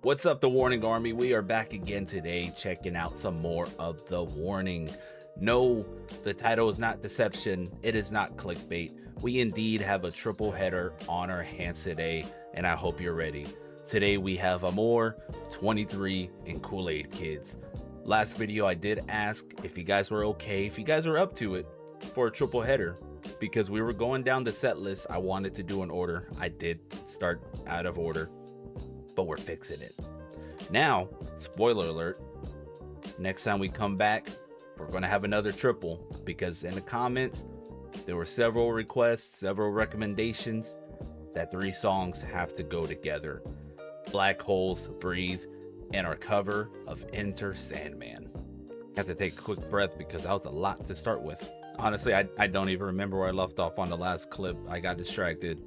What's up, the Warning Army? We are back again today, checking out some more of The Warning. No, the title is not deception. It is not clickbait. We indeed have a triple header on our hands today, and I hope you're ready. Today we have Amor, 23, and Kool-Aid Kids. Last video I did ask if you guys were okay, if you guys were up to it for a triple header, because we were going down the set list. I wanted to do an order. I did start out of order, but we're fixing it. Now, spoiler alert, next time we come back, we're going to have another triple, because in the comments, there were several requests, several recommendations that 3 songs have to go together. Black Holes, Breathe, and our cover of Enter Sandman. I have to take a quick breath because that was a lot to start with. Honestly, I don't even remember where I left off on the last clip. I got distracted.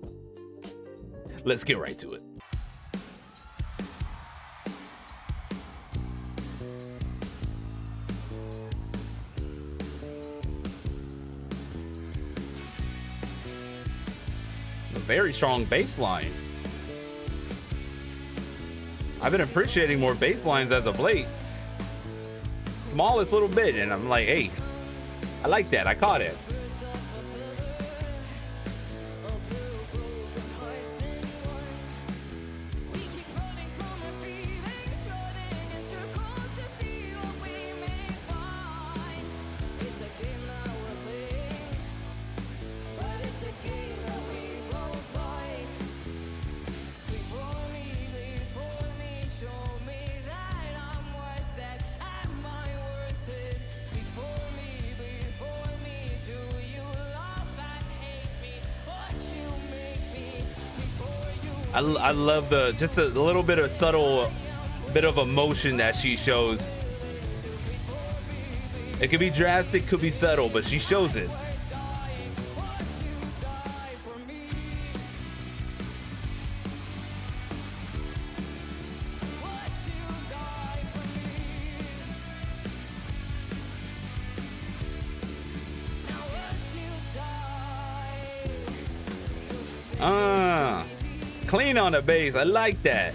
Let's get right to it. A very strong bass line. I've been appreciating more bass lines as of late. Smallest little bit, and I'm like, hey, I like that. I caught it. I love the just a little bit of subtle bit of emotion that she shows. It could be drastic, could be subtle, but she shows it. Clean on the bass. I like that.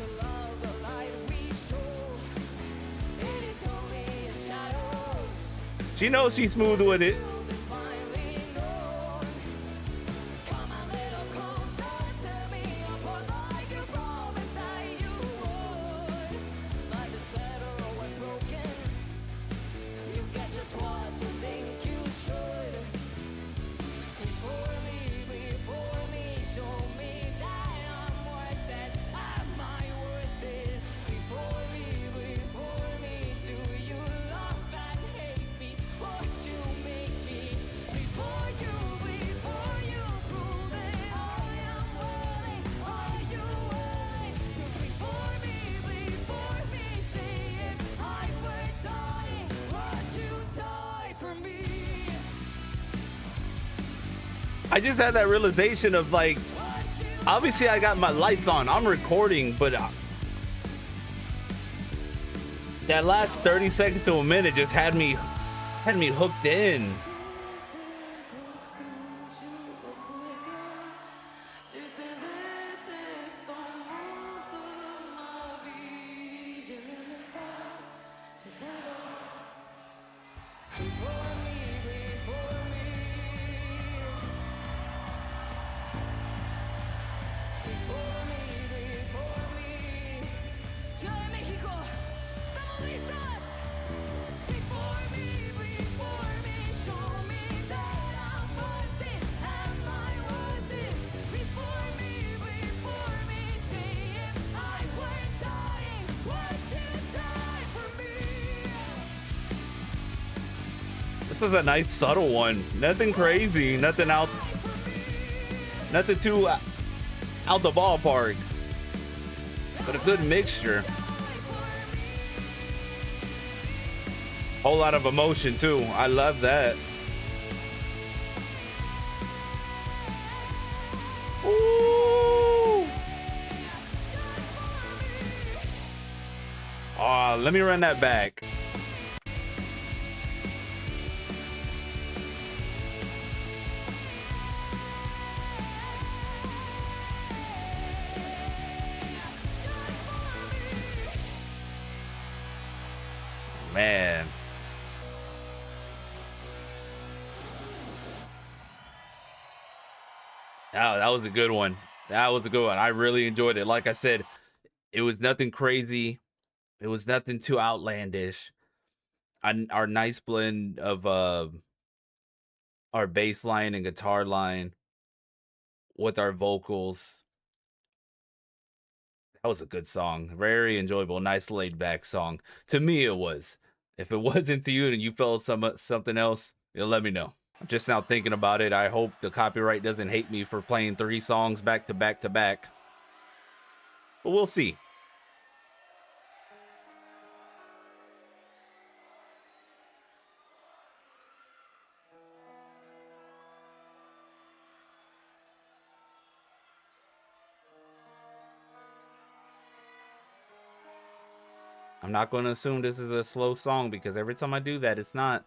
She knows she's smooth with it. I just had that realization of, like, obviously I got my lights on, I'm recording, but that last 30 seconds to a minute just had me hooked in. This is a nice subtle one. Nothing crazy, nothing too out the ballpark, but a good mixture. Whole lot of emotion too. I love that. Ooh. Let me run that back. Man. Oh, that was a good one. That was a good one. I really enjoyed it. Like I said, it was nothing crazy. It was nothing too outlandish. Our nice blend of our bass line and guitar line with our vocals. That was a good song. Very enjoyable, nice laid back song. To me it was. If it wasn't to you and you felt something else, you'll let me know. I'm just now thinking about it. I hope the copyright doesn't hate me for playing 3 songs back to back to back. But we'll see. I'm not going to assume this is a slow song because every time I do that, it's not.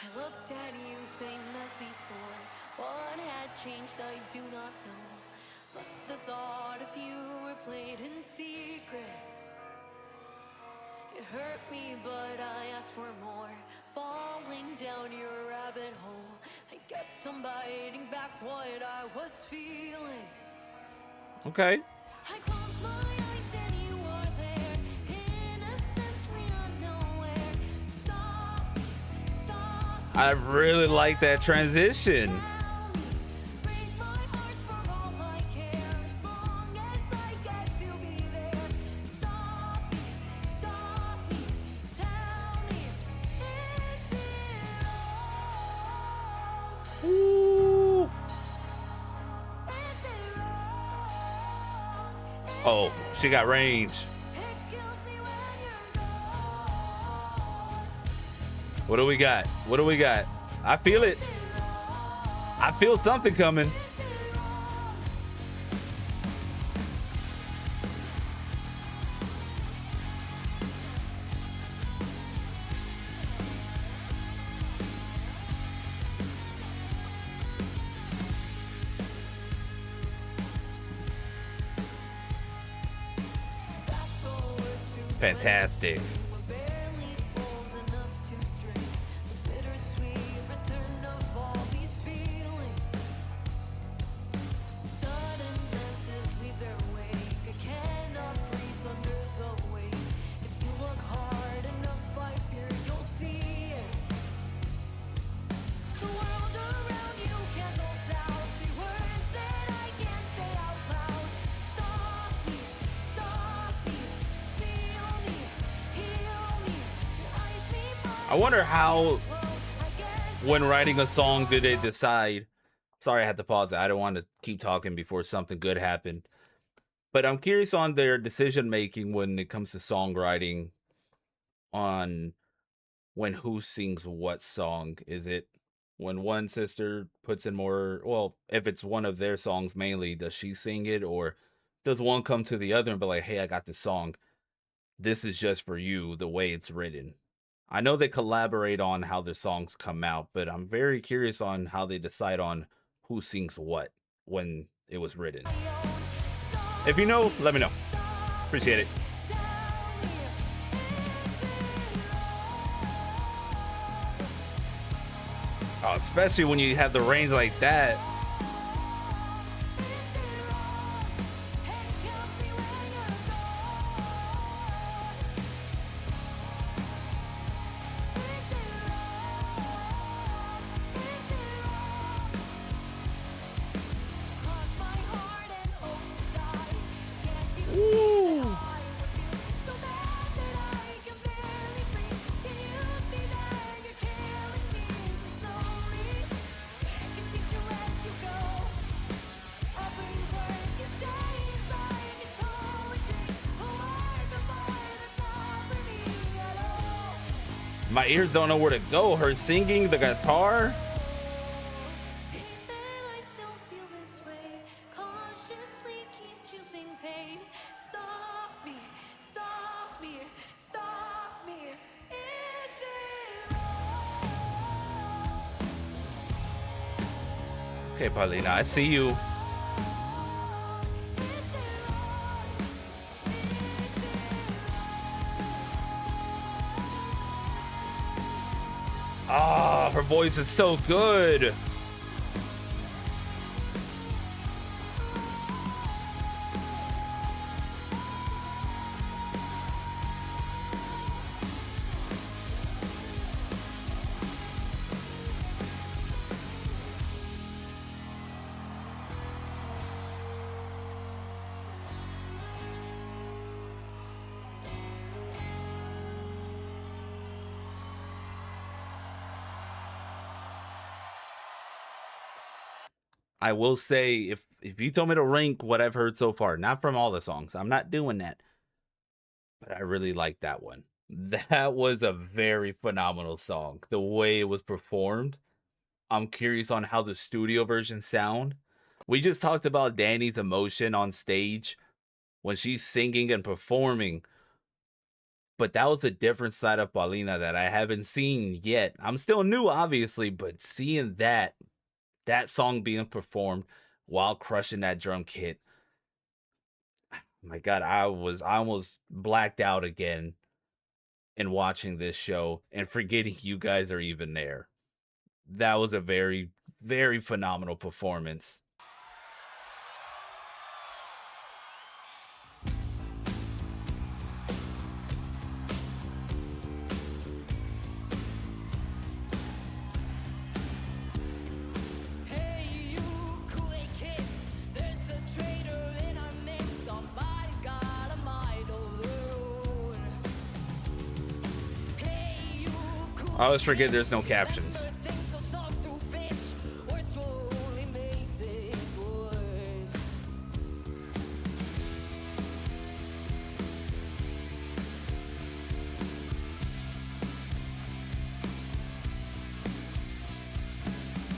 I looked at you same as before. What had changed I do not know. But the thought of you replayed in secret. It hurt me, but I asked for more. Falling down your rabbit hole, I kept on biting back what I was feeling. Okay. I closed my eyes and you were there, innocently unknoware. Stop, stop. I really like that transition. Break my heart for all I care, as long as I get to be there. Stop me, tell me, is it wrong? Ooh. Is it wrong? Oh, she got range. It kills me when you're gone. What do we got? What do we got? I feel it. I feel something coming. Fast forward to Fantastic. we're barely old enough to drink the bittersweet return of all these feelings. Sudden glances leave their wake. I cannot breathe under the weight. If you look hard enough, I fear you'll see it. The world around you cancels out the words that I can't say out loud. Stop me, feel me, heal me. Your eyes meet mine. I wonder how, I guess when writing a song, do they decide? Sorry, I had to pause it. I don't want to keep talking before something good happened. But I'm curious on their decision making when it comes to songwriting, on when who sings what song. Is it when one sister puts in more, well, if it's one of their songs mainly, does she sing it, or does one come to the other and be like, hey, I got this song, this is just for you, the way it's written? I know they collaborate on how the songs come out, but I'm very curious on how they decide on who sings what when it was written. If you know, let me know. Appreciate it. Oh, especially when you have the range like that. Ooh. My ears don't know where to go. Her singing, the guitar. Okay, Paulina, I see you. her voice is so good. I will say, if you told me to rank what I've heard so far, not from all the songs, I'm not doing that, but I really like that one. That was a very phenomenal song. The way it was performed. I'm curious on how the studio version sound. We just talked about Danny's emotion on stage when she's singing and performing, but that was the different side of Paulina that I haven't seen yet. I'm still new, obviously, but seeing that song being performed while crushing that drum kit, my God, I almost blacked out again in watching this show and forgetting you guys are even there. That was a very, very phenomenal performance. Hey, you Kool-Aid kids, there's a traitor in our midst. Somebody's got a mind of their own. Hey, you Kool-Aid I always forget there's no kids, captions. remember things so soft through fish. Words will only make things worse.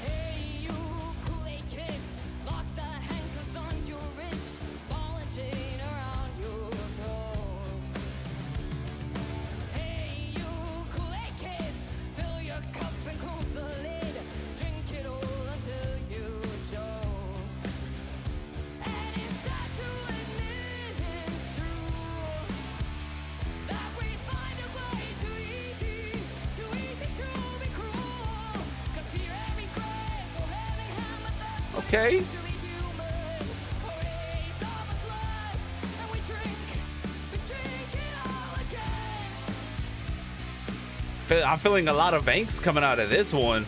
Hey, you Kool-Aid kids, lock the handcuffs on your wrist, ball and chain around your throat. Hey, you Kool-Aid kids, fill your cup and close the lid, drink it all until you choke. And it's sad to admit it's true that we find it way too easy to be cruel. 'Cause fear and regret go hand in hand, but that's what Okay. it means to be human. Parades of a glass, and we drink it all again. I'm feeling a lot of angst coming out of this one.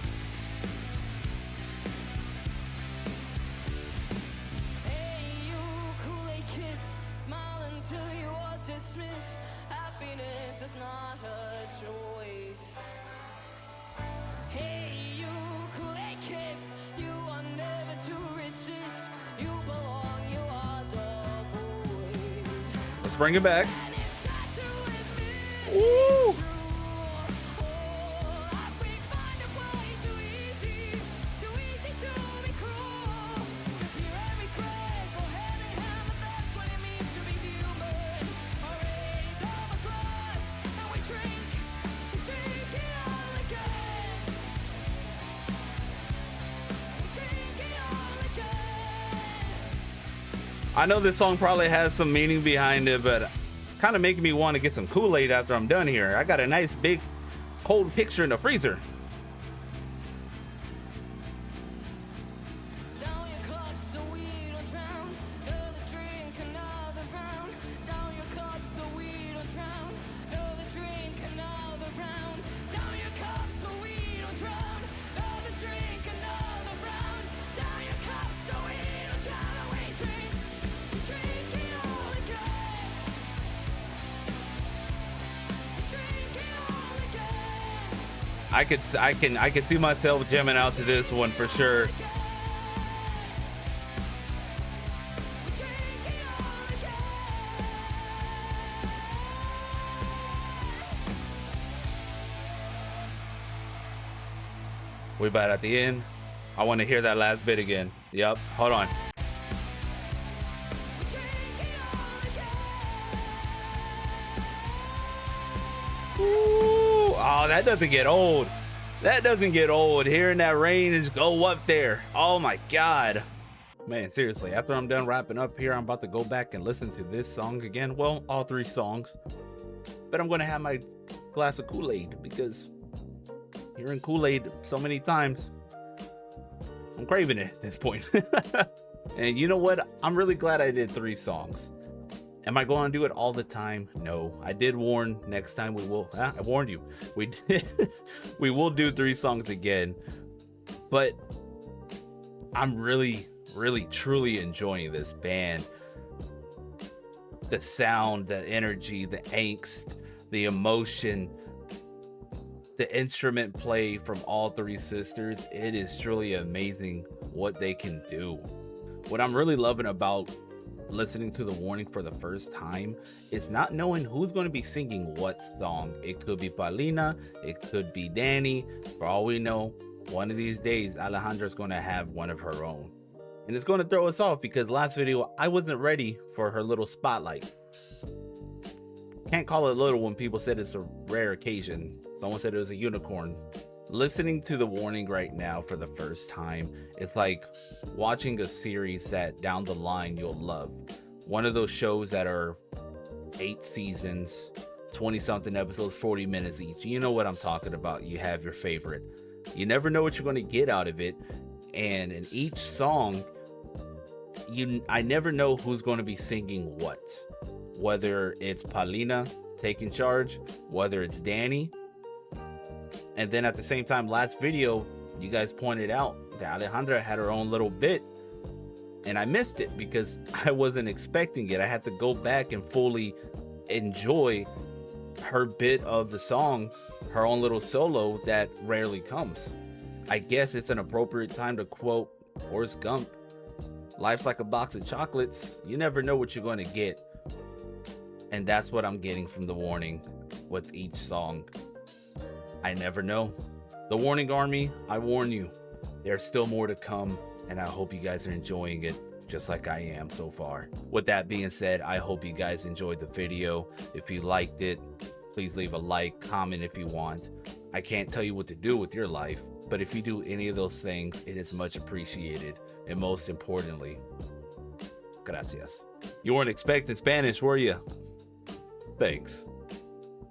Hey, you Kool-Aid kids, smile until you are dismissed. Happiness is not a choice. Hey, you Kool-Aid kids, you are never to resist. You belong, you are the void. Let's bring it back. And it's sad to admit Woo! it's true. That we find it way too easy to be cruel. 'Cause fear and regret go hand in hand, but that's what it means to be human. Parades of a glass, and we drink it all again. We drink it all again. I know this song probably has some meaning behind it, but it's kind of making me want to get some Kool-Aid after I'm done here. I got a nice big cold picture in the freezer. Down your cup so we don't drown. Another drink, another round. Down your cup so we don't drown. Another drink, another round. Down your cup so we don't drown. Another drink, another round. Down your cup so we don't drown. We drink it all again. We drink it all again. I could see myself jamming out to this one for sure. We drink it all again. We about at the end. I want to hear that last bit again. Yep. Hold on. We drink it all again. Ooh, oh, that doesn't get old. That doesn't get old. Hearing that range go up there. Oh my God. Man, seriously, after I'm done wrapping up here, I'm about to go back and listen to this song again. Well, all three songs. But I'm going to have my glass of Kool-Aid because hearing Kool-Aid so many times. I'm craving it at this point. And you know what? I'm really glad I did 3 songs. Am I going to do it all the time? No. I did warn next time we will. I warned you. We will do 3 songs again. But I'm really, truly enjoying this band. The sound, the energy, the angst, the emotion, the instrument play from all 3 sisters. It is truly amazing what they can do. What I'm really loving about listening to The Warning for the first time is not knowing who's going to be singing what song. It could be Paulina, it could be Danny. For all we know, one of these days Alejandra's going to have one of her own. And it's going to throw us off because last video I wasn't ready for her little spotlight. Can't call it little when people said it's a rare occasion. Someone said it was a unicorn. Listening to The Warning right now for the first time, it's like watching a series that down the line you'll love. One of those shows that are 8 seasons, 20 something episodes, 40 minutes each. You know what I'm talking about. You have your favorite. You never know what you're going to get out of it. And in each song, I never know who's going to be singing what. Whether it's Paulina taking charge, whether it's Danny. And then at the same time, last video, you guys pointed out that Alejandra had her own little bit. And I missed it because I wasn't expecting it. I had to go back and fully enjoy her bit of the song, her own little solo that rarely comes. I guess it's an appropriate time to quote Forrest Gump. Life's like a box of chocolates. You never know what you're going to get. And that's what I'm getting from The Warning with each song. I never know. The Warning Army, I warn you, there's still more to come, and I hope you guys are enjoying it just like I am so far. With that being said, I hope you guys enjoyed the video. If you liked it, please leave a like, comment if you want. I can't tell you what to do with your life, but if you do any of those things, it is much appreciated. And most importantly, gracias. You weren't expecting Spanish, were you? Thanks.